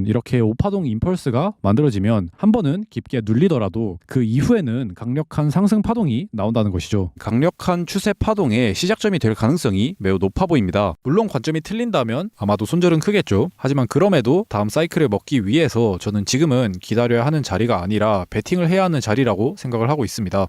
뭐냐면 이렇게 오파동 임펄스가 만들어지면 한 번은 깊게 눌리더라도 그 이후에는 강력한 상승 파동이 나온다는 것이죠. 강력한 추세 파동의 시작점이 될 가능성이 매우 높아 보입니다. 물론 관점이 틀린다면 아마도 손절은 크겠죠. 하지만 그럼에도 다음 사이클을 먹기 위해서 저는 지금은 기다려야 하는 자리가 아니라 베팅을 해야 하는 자리라고 생각을 하고 있습니다.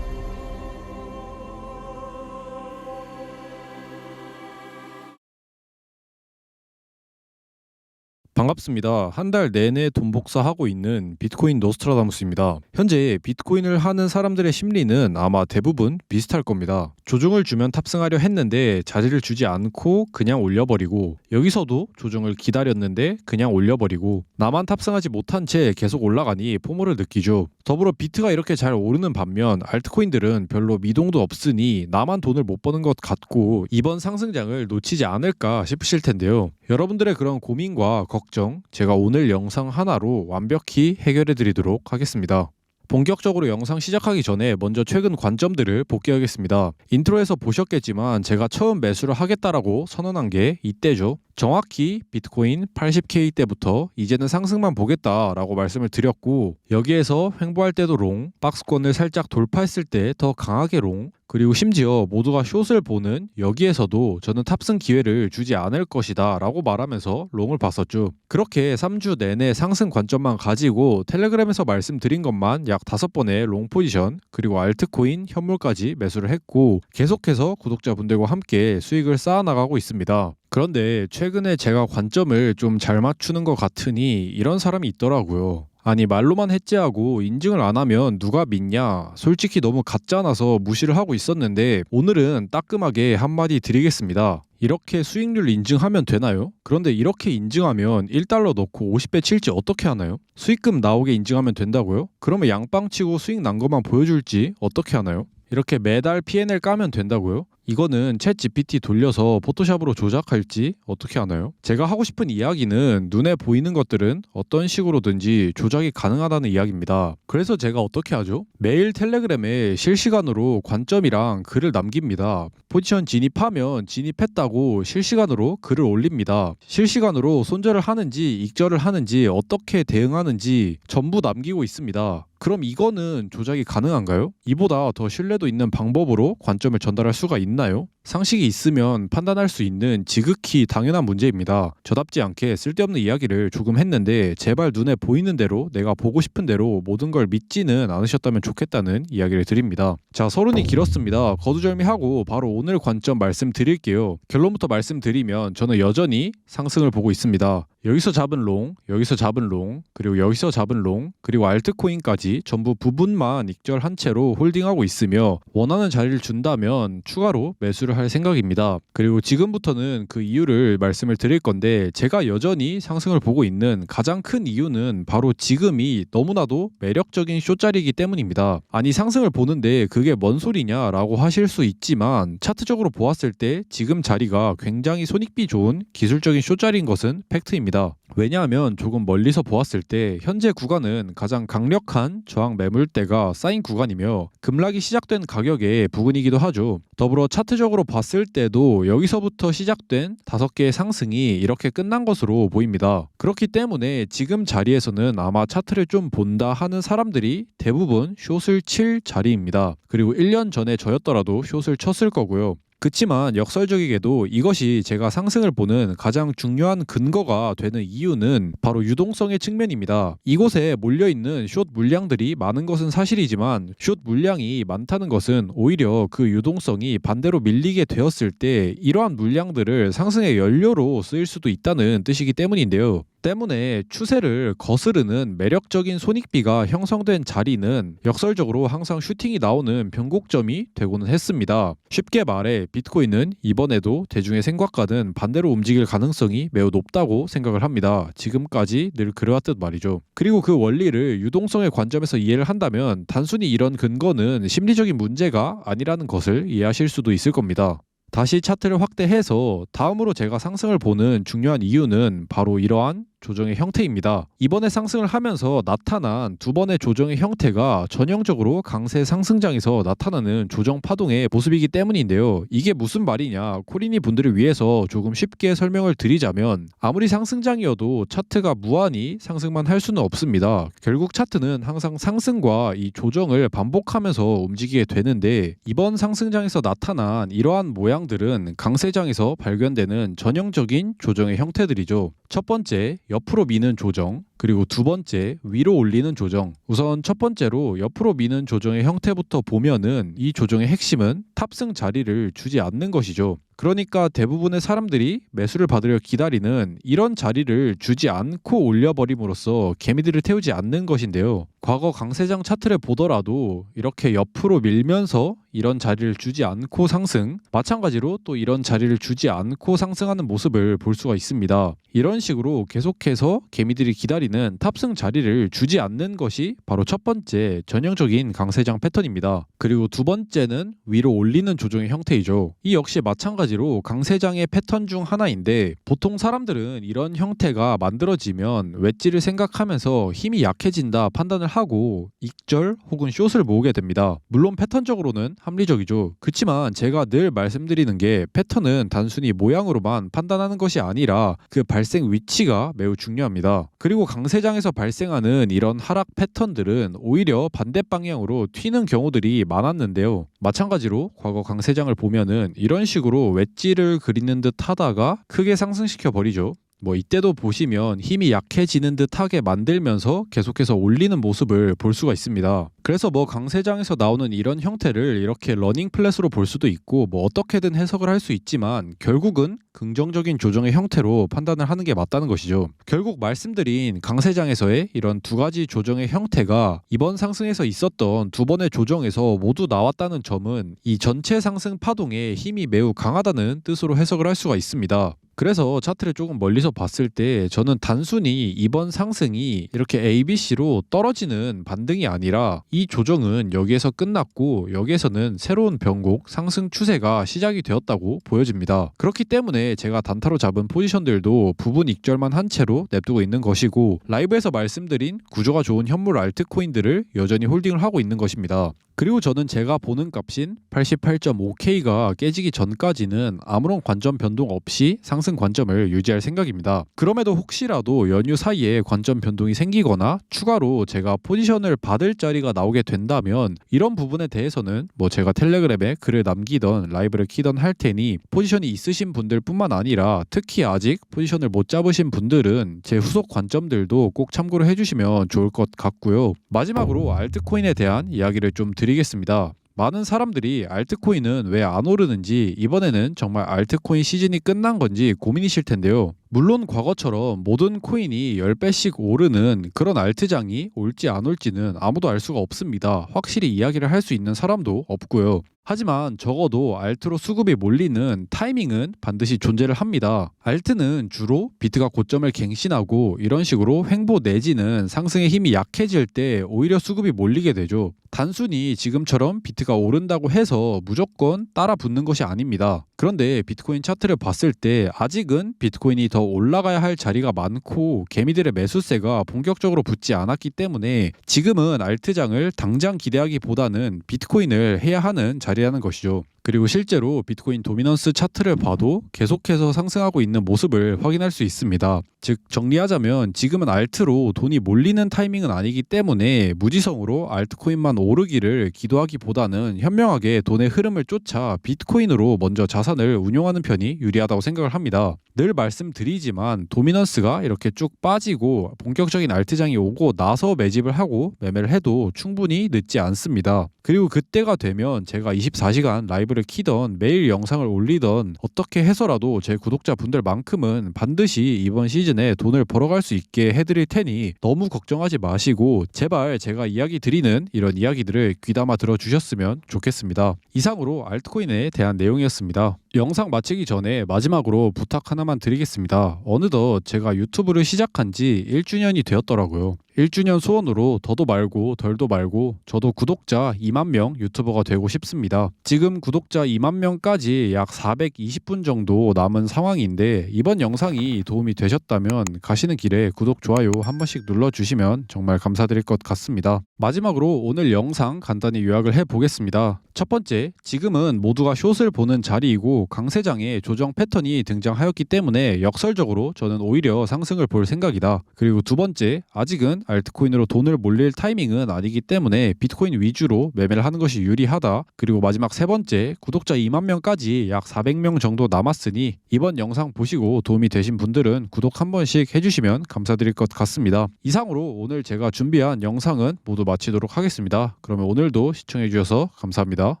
반갑습니다. 한 달 내내 돈 복사하고 있는 비트코인 노스트라다무스입니다. 현재 비트코인을 하는 사람들의 심리는 아마 대부분 비슷할 겁니다. 조정을 주면 탑승하려 했는데 자리를 주지 않고 그냥 올려버리고, 여기서도 조정을 기다렸는데 그냥 올려버리고, 나만 탑승하지 못한 채 계속 올라가니 포모를 느끼죠. 더불어 비트가 이렇게 잘 오르는 반면 알트코인들은 별로 미동도 없으니 나만 돈을 못 버는 것 같고 이번 상승장을 놓치지 않을까 싶으실 텐데요. 여러분들의 그런 고민과 걱정 제가 오늘 영상 하나로 완벽히 해결해 드리도록 하겠습니다. 본격적으로 영상 시작하기 전에 먼저 최근 관점들을 복귀하겠습니다. 인트로에서 보셨겠지만 제가 처음 매수를 하겠다라고 선언한 게 이때죠. 정확히 비트코인 80K 때부터 이제는 상승만 보겠다라고 말씀을 드렸고, 여기에서 횡보할 때도 롱, 박스권을 살짝 돌파했을 때 더 강하게 롱, 그리고 심지어 모두가 숏을 보는 여기에서도 저는 탑승 기회를 주지 않을 것이다 라고 말하면서 롱을 봤었죠. 그렇게 3주 내내 상승 관점만 가지고 텔레그램에서 말씀드린 것만 약 5번의 롱 포지션, 그리고 알트코인, 현물까지 매수를 했고 계속해서 구독자분들과 함께 수익을 쌓아나가고 있습니다. 그런데 최근에 제가 관점을 좀 잘 맞추는 것 같으니 이런 사람이 있더라고요. 아니, 말로만 해제하고 인증을 안 하면 누가 믿냐? 솔직히 너무 가짜나서 무시를 하고 있었는데 오늘은 따끔하게 한마디 드리겠습니다. 이렇게 수익률 인증하면 되나요? 그런데 이렇게 인증하면 1달러 넣고 50배 칠지 어떻게 하나요? 수익금 나오게 인증하면 된다고요? 그러면 양빵치고 수익 난 것만 보여줄지 어떻게 하나요? 이렇게 매달 P&L 까면 된다고요? 이거는 챗 GPT 돌려서 포토샵으로 조작할지 어떻게 하나요? 제가 하고 싶은 이야기는 눈에 보이는 것들은 어떤 식으로든지 조작이 가능하다는 이야기입니다. 그래서 제가 어떻게 하죠? 매일 텔레그램에 실시간으로 관점이랑 글을 남깁니다. 포지션 진입하면 진입했다고 실시간으로 글을 올립니다. 실시간으로 손절을 하는지 익절을 하는지 어떻게 대응하는지 전부 남기고 있습니다. 그럼 이거는 조작이 가능한가요? 이보다 더 신뢰도 있는 방법으로 관점을 전달할 수가 있나요? 상식이 있으면 판단할 수 있는 지극히 당연한 문제입니다. 저답지 않게 쓸데없는 이야기를 조금 했는데 제발 눈에 보이는 대로 내가 보고 싶은 대로 모든 걸 믿지는 않으셨다면 좋겠다는 이야기를 드립니다. 자, 서론이 길었습니다. 거두절미하고 바로 오늘 관점 말씀드릴게요. 결론부터 말씀드리면 저는 여전히 상승을 보고 있습니다. 여기서 잡은 롱, 여기서 잡은 롱, 그리고 여기서 잡은 롱, 그리고 알트코인까지 전부 부분만 익절한 채로 홀딩하고 있으며 원하는 자리를 준다면 추가로 매수를 할 생각입니다. 그리고 지금부터는 그 이유를 말씀을 드릴 건데, 제가 여전히 상승을 보고 있는 가장 큰 이유는 바로 지금이 너무나도 매력적인 숏자리이기 때문입니다. 아니, 상승을 보는데 그게 뭔 소리냐라고 하실 수 있지만 차트적으로 보았을 때 지금 자리가 굉장히 손익비 좋은 기술적인 숏자리인 것은 팩트입니다. 왜냐하면 조금 멀리서 보았을 때 현재 구간은 가장 강력한 저항 매물대가 쌓인 구간이며 급락이 시작된 가격의 부근이기도 하죠. 더불어 차트적으로 봤을 때도 여기서부터 시작된 5개의 상승이 이렇게 끝난 것으로 보입니다. 그렇기 때문에 지금 자리에서는 아마 차트를 좀 본다 하는 사람들이 대부분 숏을 칠 자리입니다. 그리고 1년 전에 저였더라도 숏을 쳤을 거고요. 그치만 역설적이게도 이것이 제가 상승을 보는 가장 중요한 근거가 되는 이유는 바로 유동성의 측면입니다. 이곳에 몰려있는 숏 물량들이 많은 것은 사실이지만 숏 물량이 많다는 것은 오히려 그 유동성이 반대로 밀리게 되었을 때 이러한 물량들을 상승의 연료로 쓰일 수도 있다는 뜻이기 때문인데요. 때문에 추세를 거스르는 매력적인 손익비가 형성된 자리는 역설적으로 항상 슈팅이 나오는 변곡점이 되고는 했습니다. 쉽게 말해 비트코인은 이번에도 대중의 생각과는 반대로 움직일 가능성이 매우 높다고 생각을 합니다. 지금까지 늘 그래왔듯 말이죠. 그리고 그 원리를 유동성의 관점에서 이해를 한다면 단순히 이런 근거는 심리적인 문제가 아니라는 것을 이해하실 수도 있을 겁니다. 다시 차트를 확대해서 다음으로 제가 상승을 보는 중요한 이유는 바로 이러한 조정의 형태입니다. 이번에 상승을 하면서 나타난 두 번의 조정의 형태가 전형적으로 강세 상승장에서 나타나는 조정 파동의 모습이기 때문인데요. 이게 무슨 말이냐? 코린이 분들을 위해서 조금 쉽게 설명을 드리자면 아무리 상승장이어도 차트가 무한히 상승만 할 수는 없습니다. 결국 차트는 항상 상승과 이 조정을 반복하면서 움직이게 되는데 이번 상승장에서 나타난 이러한 모양들은 강세장에서 발견되는 전형적인 조정의 형태들이죠. 첫 번째, 옆으로 미는 조정, 그리고 두 번째, 위로 올리는 조정. 우선 첫 번째로 옆으로 미는 조정의 형태부터 보면은 이 조정의 핵심은 탑승 자리를 주지 않는 것이죠. 그러니까 대부분의 사람들이 매수를 받으려 기다리는 이런 자리를 주지 않고 올려버림으로써 개미들을 태우지 않는 것인데요. 과거 강세장 차트를 보더라도 이렇게 옆으로 밀면서 이런 자리를 주지 않고 상승, 마찬가지로 또 이런 자리를 주지 않고 상승하는 모습을 볼 수가 있습니다. 이런 식으로 계속해서 개미들이 기다리는 탑승 자리를 주지 않는 것이 바로 첫 번째 전형적인 강세장 패턴입니다. 그리고 두 번째는 위로 올리는 조정의 형태이죠. 이 역시 마찬가지로 강세장의 패턴 중 하나인데 보통 사람들은 이런 형태가 만들어지면 웨지를 생각하면서 힘이 약해진다 판단을 하고 익절 혹은 숏을 모으게 됩니다. 물론 패턴적으로는 합리적이죠. 그렇지만 제가 늘 말씀드리는 게 패턴은 단순히 모양으로만 판단하는 것이 아니라 그 발생 위치가 매우 중요합니다. 그리고 강세장에서 발생하는 이런 하락 패턴들은 오히려 반대 방향으로 튀는 경우들이 많았는데요. 마찬가지로 과거 강세장을 보면은 이런 식으로 웨지를 그리는 듯 하다가 크게 상승시켜 버리죠. 이때도 보시면 힘이 약해지는 듯하게 만들면서 계속해서 올리는 모습을 볼 수가 있습니다. 그래서 강세장에서 나오는 이런 형태를 이렇게 러닝 플랫으로 볼 수도 있고 어떻게든 해석을 할 수 있지만 결국은 긍정적인 조정의 형태로 판단을 하는 게 맞다는 것이죠. 결국 말씀드린 강세장에서의 이런 두 가지 조정의 형태가 이번 상승에서 있었던 두 번의 조정에서 모두 나왔다는 점은 이 전체 상승 파동에 힘이 매우 강하다는 뜻으로 해석을 할 수가 있습니다. 그래서 차트를 조금 멀리서 봤을 때 저는 단순히 이번 상승이 이렇게 ABC로 떨어지는 반등이 아니라 이 조정은 여기에서 끝났고 여기에서는 새로운 변곡 상승 추세가 시작이 되었다고 보여집니다. 그렇기 때문에 제가 단타로 잡은 포지션들도 부분 익절만 한 채로 냅두고 있는 것이고 라이브에서 말씀드린 구조가 좋은 현물 알트코인들을 여전히 홀딩을 하고 있는 것입니다. 그리고 저는 제가 보는 값인 88.5K가 깨지기 전까지는 아무런 관점 변동 없이 상승 관점을 유지할 생각입니다. 그럼에도 혹시라도 연휴 사이에 관점 변동이 생기거나 추가로 제가 포지션을 받을 자리가 나오게 된다면 이런 부분에 대해서는 제가 텔레그램에 글을 남기던 라이브를 키던 할 테니 포지션이 있으신 분들 뿐만 아니라 특히 아직 포지션을 못 잡으신 분들은 제 후속 관점들도 꼭 참고를 해주시면 좋을 것 같고요. 마지막으로 알트코인에 대한 이야기를 좀 드리겠습니다. 많은 사람들이 알트코인은 왜 안 오르는지 이번에는 정말 알트코인 시즌이 끝난 건지 고민이실 텐데요. 물론 과거처럼 모든 코인이 10배씩 오르는 그런 알트장이 올지 안 올지는 아무도 알 수가 없습니다. 확실히 이야기를 할 수 있는 사람도 없고요. 하지만 적어도 알트로 수급이 몰리는 타이밍은 반드시 존재를 합니다. 알트는 주로 비트가 고점을 갱신하고 이런 식으로 횡보 내지는 상승의 힘이 약해질 때 오히려 수급이 몰리게 되죠. 단순히 지금처럼 비트가 오른다고 해서 무조건 따라 붙는 것이 아닙니다. 그런데 비트코인 차트를 봤을 때 아직은 비트코인이 더 올라가야 할 자리가 많고 개미들의 매수세가 본격적으로 붙지 않았기 때문에 지금은 알트장을 당장 기대하기보다는 비트코인을 해야 하는 자리라는 것이죠. 그리고 실제로 비트코인 도미넌스 차트를 봐도 계속해서 상승하고 있는 모습을 확인할 수 있습니다. 즉 정리하자면 지금은 알트로 돈이 몰리는 타이밍은 아니기 때문에 무지성으로 알트코인만 오르기를 기도하기보다는 현명하게 돈의 흐름을 쫓아 비트코인으로 먼저 자산을 운용하는 편이 유리하다고 생각을 합니다. 늘 말씀드리지만 도미넌스가 이렇게 쭉 빠지고 본격적인 알트장이 오고 나서 매집을 하고 매매를 해도 충분히 늦지 않습니다. 그리고 그때가 되면 제가 24시간 라이브를 키던 매일 영상을 올리던 어떻게 해서라도 제 구독자분들만큼은 반드시 이번 시즌에 돈을 벌어갈 수 있게 해드릴 테니 너무 걱정하지 마시고 제발 제가 이야기 드리는 이런 이야기들을 귀담아 들어주셨으면 좋겠습니다. 이상으로 알트코인에 대한 내용이었습니다. 영상 마치기 전에 마지막으로 부탁 하나만 드리겠습니다. 어느덧 제가 유튜브를 시작한 지 1주년이 되었더라고요. 1주년 소원으로 더도 말고 덜도 말고 저도 구독자 2만 명 유튜버가 되고 싶습니다. 지금 구독자 2만 명까지 약 420분 정도 남은 상황인데 이번 영상이 도움이 되셨다면 가시는 길에 구독, 좋아요 한 번씩 눌러주시면 정말 감사드릴 것 같습니다. 마지막으로 오늘 영상 간단히 요약을 해보겠습니다. 첫 번째, 지금은 모두가 숏을 보는 자리이고 강세장의 조정 패턴이 등장하였기 때문에 역설적으로 저는 오히려 상승을 볼 생각이다. 그리고 두 번째, 아직은 알트코인으로 돈을 몰릴 타이밍은 아니기 때문에 비트코인 위주로 매매를 하는 것이 유리하다. 그리고 마지막 세 번째, 구독자 2만 명까지 약 400명 정도 남았으니 이번 영상 보시고 도움이 되신 분들은 구독 한 번씩 해주시면 감사드릴 것 같습니다. 이상으로 오늘 제가 준비한 영상은 모두 마치도록 하겠습니다. 그러면 오늘도 시청해주셔서 감사합니다.